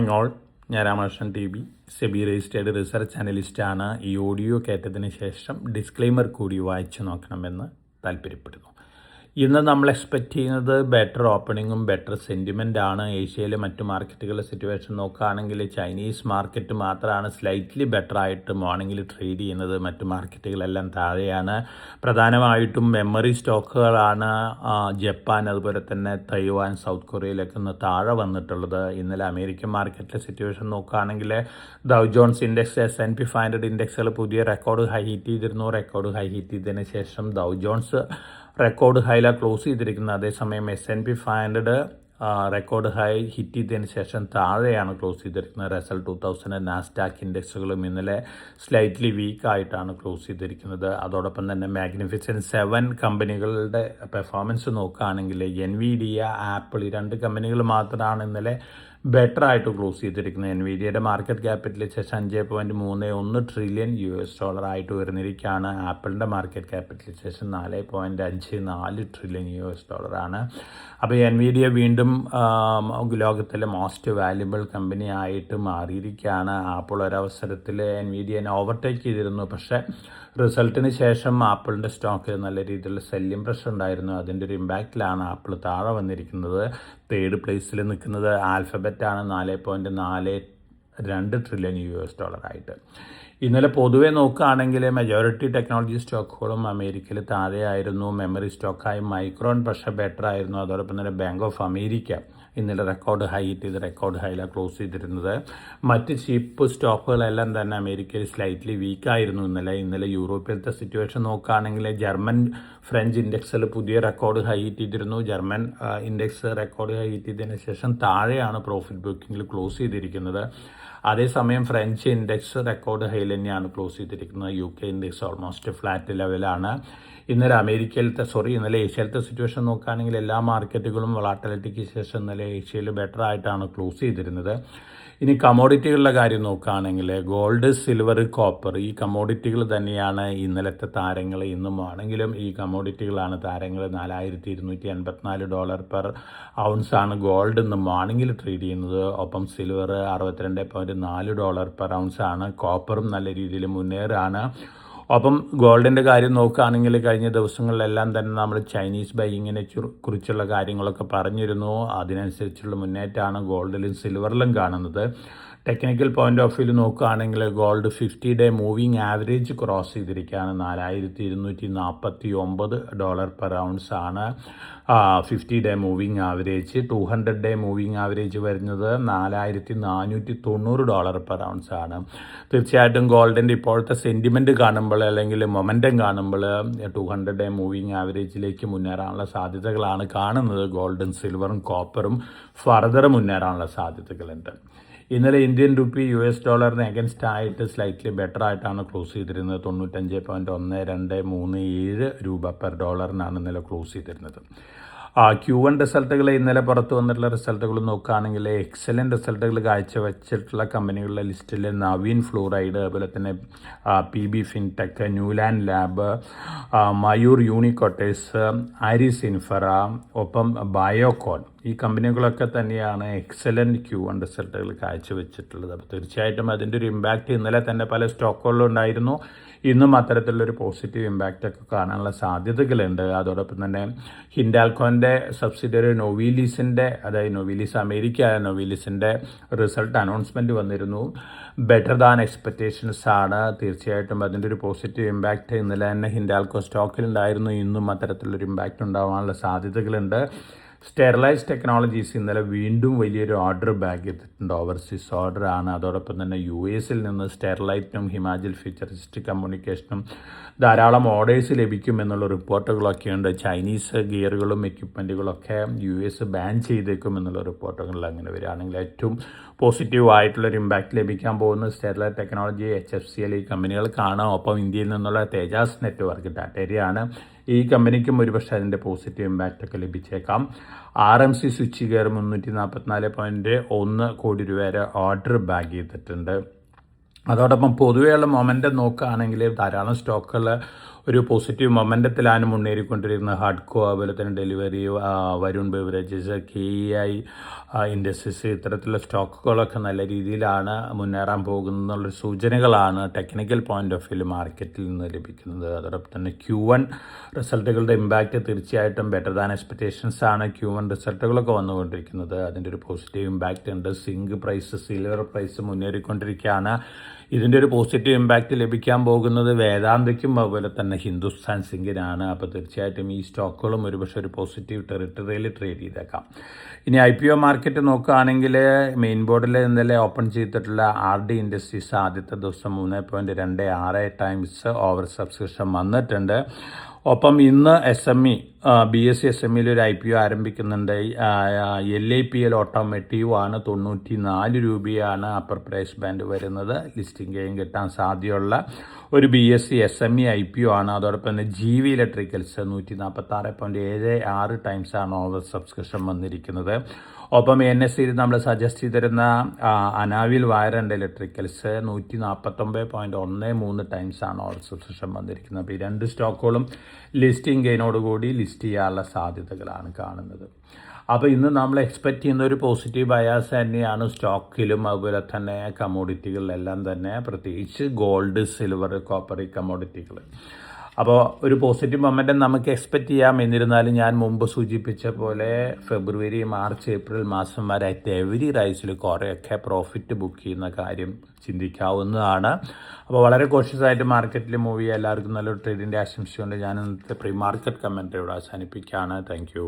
Morning all. ഞാൻ Ramakrishnan T B, SEBI registered research അനലിസ്റ്റാണ്. ഈ ഓഡിയോ കേട്ടതിന് ശേഷം ഡിസ്ക്ലെയിമർ കൂടി വായിച്ചു നോക്കണമെന്ന് താല്പര്യപ്പെടുന്നു. ഇന്ന് നമ്മൾ എക്സ്പെക്റ്റ് ചെയ്യുന്നത് ബെറ്റർ ഓപ്പണിങ്ങും ബെറ്റർ സെൻറ്റിമെൻ്റ് ആണ്. ഏഷ്യയിലെ മറ്റു മാർക്കറ്റുകളുടെ സിറ്റുവേഷൻ നോക്കുകയാണെങ്കിൽ ചൈനീസ് മാർക്കറ്റ് മാത്രമാണ് സ്ലൈറ്റ്ലി ബെറ്റർ ആയിട്ട് മോർണിംഗിൽ ട്രേഡ് ചെയ്യുന്നത്. മറ്റു മാർക്കറ്റുകളെല്ലാം താഴെയാണ്. പ്രധാനമായിട്ടും മെമ്മറി സ്റ്റോക്കുകളാണ് ജപ്പാൻ, അതുപോലെ തന്നെ തൈവാൻ, സൗത്ത് കൊറിയയിലൊക്കെ ഒന്ന് താഴെ വന്നിട്ടുള്ളത്. ഇന്നലെ അമേരിക്കൻ മാർക്കറ്റിലെ സിറ്റുവേഷൻ നോക്കുകയാണെങ്കിൽ ഡൗ ജോൺസ് ഇൻഡെക്സ്, S&P 500 ഇൻഡെക്സുകൾ പുതിയ റെക്കോർഡ് ഹൈ ഹിറ്റ് ചെയ്തിരുന്നു. റെക്കോർഡ് ഹൈ ഹിറ്റ് ചെയ്തതിന് ശേഷം ഡൗ ജോൺസ് റെക്കോർഡ് ഹൈയിലാണ് ക്ലോസ് ചെയ്തിരിക്കുന്നത്. അതേസമയം S&P 500 റെക്കോർഡ് ഹൈ ഹിറ്റ് ചെയ്തതിന് ശേഷം താഴെയാണ് ക്ലോസ് ചെയ്തിരിക്കുന്നത്. റസൽ 2000, നാസ്ഡാക്ക് ഇൻഡെക്സുകളും ഇന്നലെ സ്ലൈറ്റ്ലി വീക്കായിട്ടാണ് ക്ലോസ് ചെയ്തിരിക്കുന്നത്. അതോടൊപ്പം തന്നെ മാഗ്നിഫിസൻറ്റ് 7 കമ്പനികളുടെ പെർഫോമൻസ് നോക്കുകയാണെങ്കിൽ NVIDIA, ആപ്പിൾ ഈ 2 കമ്പനികൾ മാത്രമാണ് ഇന്നലെ ബെറ്റർ ആയിട്ട് ക്ലോസ് ചെയ്തിരിക്കുന്നത്. NVIDIAയുടെ മാർക്കറ്റ് ക്യാപിറ്റലൈസേഷൻ $5.31 ട്രില്യൺ ആയിട്ട് ഉയർന്നിരിക്കുകയാണ്. ആപ്പിളിൻ്റെ മാർക്കറ്റ് ക്യാപിറ്റലൈസേഷൻ $4.54 ട്രില്യൺ ആണ്. അപ്പോൾ NVIDIA വീണ്ടും ലോകത്തിലെ മോസ്റ്റ് വാല്യുബിൾ കമ്പനി ആയിട്ട് മാറിയിരിക്കുകയാണ്. ആപ്പിൾ ഒരവസരത്തിൽ NVIDIAനെ ഓവർടേക്ക് ചെയ്തിരുന്നു. പക്ഷേ റിസൾട്ടിന് ശേഷം ആപ്പിളിൻ്റെ സ്റ്റോക്ക് നല്ല രീതിയിലുള്ള സെല്ലിംഗ് പ്രഷർ ഉണ്ടായിരുന്നു. അതിൻ്റെ ഒരു ഇമ്പാക്റ്റിലാണ് ആപ്പിൾ താഴെ വന്നിരിക്കുന്നത്. തേർഡ് പ്ലേസിൽ നിൽക്കുന്നത് ആൽഫബറ്റാണ്, $4.42 ട്രില്യൺ ആയിട്ട്. ഇന്നലെ പൊതുവെ നോക്കുകയാണെങ്കിൽ മെജോറിറ്റി ടെക്നോളജി സ്റ്റോക്കുകളും അമേരിക്കയിൽ താഴെയായിരുന്നു. മെമ്മറി സ്റ്റോക്കായി മൈക്രോൺ പക്ഷേ ബെറ്റർ ആയിരുന്നു. അതോടൊപ്പം തന്നെ ബാങ്ക് ഓഫ് അമേരിക്ക ഇന്നലെ റെക്കോർഡ് ഹൈ ഹിറ്റ് ചെയ്ത് റെക്കോർഡ് ഹൈയിലാണ് ക്ലോസ് ചെയ്തിരുന്നത്. മറ്റ് ചീപ്പ് സ്റ്റോക്കുകളെല്ലാം തന്നെ അമേരിക്കയിൽ സ്ലൈറ്റ്ലി വീക്കായിരുന്നു ഇന്നലെ യൂറോപ്പിലത്തെ സിറ്റുവേഷൻ നോക്കുകയാണെങ്കിൽ ജർമ്മൻ, ഫ്രഞ്ച് ഇൻഡെക്സിൽ പുതിയ റെക്കോർഡ് ഹൈ ഹിറ്റ് ചെയ്തിരുന്നു. German index record high hit ചെയ്തതിന് ശേഷം താഴെയാണ് പ്രോഫിറ്റ് ബുക്കിങ്ങിൽ ക്ലോസ് ചെയ്തിരിക്കുന്നത്. അതേസമയം ഫ്രഞ്ച് ഇൻഡെക്സ് റെക്കോർഡ് ഹൈയിൽ തന്നെയാണ് ക്ലോസ് ചെയ്തിരിക്കുന്നത്. UK ഇൻഡെക്സ് ഓൾമോസ്റ്റ് ഫ്ലാറ്റ് ലെവലാണ്. ഇന്നലെ ഏഷ്യയിലത്തെ സിറ്റുവേഷൻ നോക്കുകയാണെങ്കിൽ എല്ലാ മാർക്കറ്റുകളും വളാറ്റിലിറ്റിക്ക് ശേഷം ഇന്നലെ ഏഷ്യയിൽ ബെറ്റർ ആയിട്ടാണ് ക്ലോസ് ചെയ്തിരുന്നത്. ഇനി കമോഡിറ്റികളുടെ കാര്യം നോക്കുകയാണെങ്കിൽ ഗോൾഡ്, സിൽവർ, കോപ്പർ ഈ കമോഡിറ്റികൾ തന്നെയാണ് ഇന്നലത്തെ താരങ്ങൾ. ഇന്നും ആണെങ്കിലും ഈ കമോഡിറ്റികളാണ് താരങ്ങൾ. $4,284 പെർ ഔൺസാണ് ഗോൾഡ് ഇന്ന് മോർണിംഗിൽ ട്രേഡ് ചെയ്യുന്നത്. ഒപ്പം സിൽവർ $62.4 പെർ ഔൺസാണ്. കോപ്പറും നല്ല രീതിയിൽ മുന്നേറാണ്. ഒപ്പം ഗോൾഡിൻ്റെ കാര്യം നോക്കുകയാണെങ്കിൽ കഴിഞ്ഞ ദിവസങ്ങളിലെല്ലാം തന്നെ നമ്മൾ ചൈനീസ് ബൈയിങ്ങിനെ കുറിച്ചുള്ള കാര്യങ്ങളൊക്കെ പറഞ്ഞിരുന്നു. അതിനനുസരിച്ചുള്ള മുന്നേറ്റമാണ് ഗോൾഡിലും സിൽവറിലും കാണുന്നത്. ടെക്നിക്കൽ പോയിന്റ് ഓഫ് വ്യൂ നോക്കുകയാണെങ്കിൽ ഗോൾഡ് 50-ഡേ മൂവിങ് ആവറേജ് ക്രോസ് ചെയ്തിരിക്കുകയാണ്. $4,249 പെർ ഔൺസ് ആണ് 50-ഡേ മൂവിങ് ആവറേജ്. 200-ഡേ മൂവിങ് ആവറേജ് വരുന്നത് $4,490 പെർ ഔൺസ് ആണ്. തീർച്ചയായിട്ടും ഗോൾഡിൻ്റെ ഇപ്പോഴത്തെ സെൻറ്റിമെൻറ്റ് കാണുമ്പോൾ അല്ലെങ്കിൽ മൊമെൻറ്റം കാണുമ്പോൾ 200-ഡേ മൂവിങ് ആവറേജിലേക്ക് മുന്നേറാനുള്ള സാധ്യതകളാണ് കാണുന്നത്. ഗോൾഡും സിൽവറും കോപ്പറും ഫർദർ മുന്നേറാനുള്ള സാധ്യതകളുണ്ട്. ഇന്നലെ ഇന്ത്യൻ റുപ്പി US ഡോളറിന് അഗൻസ്റ്റ് ആയിട്ട് സ്ലൈറ്റ്ലി ബെറ്റർ ആയിട്ടാണ് ക്ലോസ് ചെയ്തിരുന്നത്. 95.1237 രൂപ പെർ ഡോളറിനാണ് ഇന്നലെ ക്ലോസ് ചെയ്തിരുന്നത്. Q1 റിസൾട്ടുകൾ ഇന്നലെ പുറത്തു വന്നിട്ടുള്ള റിസൾട്ടുകൾ നോക്കുകയാണെങ്കിൽ എക്സലൻറ്റ് റിസൾട്ടുകൾ കാഴ്ചവെച്ചിട്ടുള്ള കമ്പനികളുടെ ലിസ്റ്റിൽ നവീൻ ഫ്ലൂറൈഡ്, അതുപോലെ തന്നെ PB fintech, Neuland lab, Mayur Uniquoters, Aris infra, ഒപ്പം ബയോകോൺ ഈ കമ്പനികളൊക്കെ തന്നെയാണ് എക്സലൻറ്റ് Q1 റിസൾട്ടുകൾ കാഴ്ചവെച്ചിട്ടുള്ളത്. അപ്പോൾ തീർച്ചയായിട്ടും അതിൻ്റെ ഒരു ഇമ്പാക്റ്റ് ഇന്നലെ തന്നെ പല സ്റ്റോക്കുകളിലും ഉണ്ടായിരുന്നു. ഇന്നും അത്തരത്തിലുള്ളൊരു പോസിറ്റീവ് ഇമ്പാക്റ്റൊക്കെ കാണാനുള്ള സാധ്യതകളുണ്ട്. അതോടൊപ്പം തന്നെ ഹിൻഡാൽകോൻ്റെ സബ്സിഡിയറി നൊവീലിസിൻ്റെ, അതായത് നൊവീലിസ് അമേരിക്ക, നൊവീലിസിൻ്റെ റിസൾട്ട് അനൗൺസ്മെൻറ്റ് വന്നിരുന്നു. ബെറ്റർ ദാൻ എക്സ്പെക്റ്റേഷൻസ് ആണ്. തീർച്ചയായിട്ടും അതിൻ്റെ ഒരു പോസിറ്റീവ് ഇമ്പാക്റ്റ് ഇന്നലെ തന്നെ ഹിൻഡാൽകോ സ്റ്റോക്കിലുണ്ടായിരുന്നു. ഇന്നും അത്തരത്തിലുള്ളൊരു ഇമ്പാക്റ്റ് ഉണ്ടാവാനുള്ള സാധ്യതകളുണ്ട്. സ്റ്റെറിലൈസ് ടെക്നോളജീസ് ഇന്നലെ വീണ്ടും വലിയൊരു ഓർഡർ ബാക്ക് ചെയ്തിട്ടുണ്ട്. ഓവർസീസ് ഓർഡറാണ്. അതോടൊപ്പം തന്നെ US നിന്ന് സ്റ്റെറിലൈറ്റിനും ഹിമാചൽ ഫ്യൂച്ചറിസ്റ്റ് കമ്മ്യൂണിക്കേഷനും ധാരാളം ഓർഡേഴ്സ് ലഭിക്കുമെന്നുള്ള റിപ്പോർട്ടുകളൊക്കെയുണ്ട്. ചൈനീസ് ഗിയറുകളും എക്യുപ്മെൻറ്റുകളൊക്കെ US ബാൻ ചെയ്തേക്കുമെന്നുള്ള റിപ്പോർട്ടുകൾ അങ്ങനെ വരികയാണെങ്കിൽ ഏറ്റവും പോസിറ്റീവ് ആയിട്ടുള്ളൊരു ഇമ്പാക്റ്റ് ലഭിക്കാൻ പോകുന്നത് സ്റ്റെറിലൈറ്റ് ടെക്നോളജി, HFCL ഈ കമ്പനികൾക്കാണ്. ഒപ്പം ഇന്ത്യയിൽ നിന്നുള്ള തേജാസ് നെറ്റ്വർക്ക് ടാറ്റേരിയാണ്. ഈ കമ്പനിക്കും ഒരുപക്ഷെ അതിൻ്റെ പോസിറ്റീവ് ഇമ്പാക്റ്റൊക്കെ ലഭിച്ചേക്കാം. RMC സ്വിച്ച് ഗിയർ 344.1 കോടി രൂപ വരെ ഓർഡർ ബാക്ക് ചെയ്തിട്ടുണ്ട്. അതോടൊപ്പം പൊതുവെയുള്ള മൊമെൻ്റം നോക്കുകയാണെങ്കിൽ ധാരാളം സ്റ്റോക്കുകൾ ഒരു പോസിറ്റീവ് മൊമെൻറ്റത്തിലാണ് മുന്നേറിക്കൊണ്ടിരിക്കുന്നത്. ഹാഡ്കോ, അതുപോലെ തന്നെ delivery, Varun beverages, KEI industries, ഇത്തരത്തിലുള്ള സ്റ്റോക്കുകളൊക്കെ നല്ല രീതിയിലാണ് മുന്നേറാൻ പോകുന്നതിനുള്ള സൂചനകളാണ് ടെക്നിക്കൽ പോയിന്റ് ഓഫ് വ്യൂ മാർക്കറ്റിൽ നിന്ന് ലഭിക്കുന്നത്. അതോടൊപ്പം തന്നെ Q1 റിസൾട്ടുകളുടെ ഇമ്പാക്റ്റ് തീർച്ചയായിട്ടും ബെറ്റർ ദാൻ എക്സ്പെക്റ്റേഷൻസ് ആണ് Q1 റിസൾട്ടുകളൊക്കെ വന്നുകൊണ്ടിരിക്കുന്നത്. അതിൻ്റെ ഒരു പോസിറ്റീവ് ഇമ്പാക്റ്റ് ഉണ്ട്. സിങ്ക് പ്രൈസ്, സിൽവർ പ്രൈസ് മുന്നേറിക്കൊണ്ടിരിക്കുകയാണ്. ഇതിൻ്റെ ഒരു പോസിറ്റീവ് ഇമ്പാക്റ്റ് ലഭിക്കാൻ പോകുന്നത് വേദാന്തയ്ക്കും അതുപോലെ തന്നെ ഹിന്ദുസ്ഥാൻ സിങ്കിനാണ്. അപ്പോൾ തീർച്ചയായിട്ടും ഈ സ്റ്റോക്കുകളും ഒരുപക്ഷെ ഒരു പോസിറ്റീവ് ടെറിട്ടറിയിൽ ട്രേഡ് ചെയ്തേക്കാം. ഇനി IPO മാർക്കറ്റ് നോക്കുകയാണെങ്കിൽ മെയിൻ ബോർഡിൽ ഇന്നലെ ഓപ്പൺ ചെയ്തിട്ടുള്ള RD ഇൻഡസ്ട്രീസ് ആദ്യത്തെ ദിവസം 3.26 ടൈംസ് ഓവർ സബ്സ്ക്രിപ്ഷൻ വന്നിട്ടുണ്ട്. ഒപ്പം ഇന്ന് SME BSE SMEയിൽ ഒരു IPO ആരംഭിക്കുന്നുണ്ട്. LIPL ഓട്ടോമേറ്റീവ് ആണ്. 94 രൂപയാണ് അപ്പർ പ്രൈസ് ബാൻഡ് വരുന്നത്. ലിസ്റ്റിംഗ് ഗെയിൻ കിട്ടാൻ സാധ്യതയുള്ള ഒരു BSE SME IPO ആണ്. അതോടൊപ്പം തന്നെ GV ഇലക്ട്രിക്കൽസ് 146.76 ടൈംസാണ് ഓവർ സബ്സ്ക്രിപ്ഷൻ വന്നിരിക്കുന്നത്. ഒപ്പം NSEയിൽ നമ്മൾ സജസ്റ്റ് ചെയ്തിരുന്ന അനാവിൽ വയർ ആൻഡ് ഇലക്ട്രിക്കൽസ് 149.13 ടൈംസാണ് ഓവർ സബ്സ്ക്രിപ്ഷൻ വന്നിരിക്കുന്നത്. അപ്പോൾ ഈ രണ്ട് സ്റ്റോക്കുകളും ലിസ്റ്റിംഗ് ഗെയിനോടുകൂടി ലിസ്റ്റ് ചെയ്യാനുള്ള സാധ്യതകളാണ് കാണുന്നത്. അപ്പോൾ ഇന്ന് നമ്മൾ എക്സ്പെക്റ്റ് ചെയ്യുന്ന ഒരു പോസിറ്റീവ് ബയാസ് തന്നെയാണ് സ്റ്റോക്കിലും അതുപോലെ തന്നെ കമ്മോഡിറ്റികളിലെല്ലാം തന്നെ, പ്രത്യേകിച്ച് ഗോൾഡ്, സിൽവർ, കോപ്പർ കമ്മോഡിറ്റികൾ. അപ്പോൾ ഒരു പോസിറ്റീവ് മൊമെൻറ്റം നമുക്ക് എക്സ്പെക്റ്റ് ചെയ്യാം. എന്നിരുന്നാലും ഞാൻ മുമ്പ് സൂചിപ്പിച്ച പോലെ ഫെബ്രുവരി, മാർച്ച്, ഏപ്രിൽ മാസം വരെ എവരി റൈസിൽ കുറേയൊക്കെ പ്രോഫിറ്റ് ബുക്ക് ചെയ്യുന്ന കാര്യം ചിന്തിക്കാവുന്നതാണ്. അപ്പോൾ വളരെ കോഷ്യസ് ആയിട്ട് മാർക്കറ്റിൽ മൂവ് ചെയ്യുക. എല്ലാവർക്കും നല്ലൊരു ട്രേഡിൻ്റെ ആശംസയുണ്ട്. ഞാൻ ഇന്നത്തെ പ്രീ മാർക്കറ്റ് കമൻറ്റ് ഇവിടെ അവസാനിപ്പിക്കുകയാണ്. Thank you.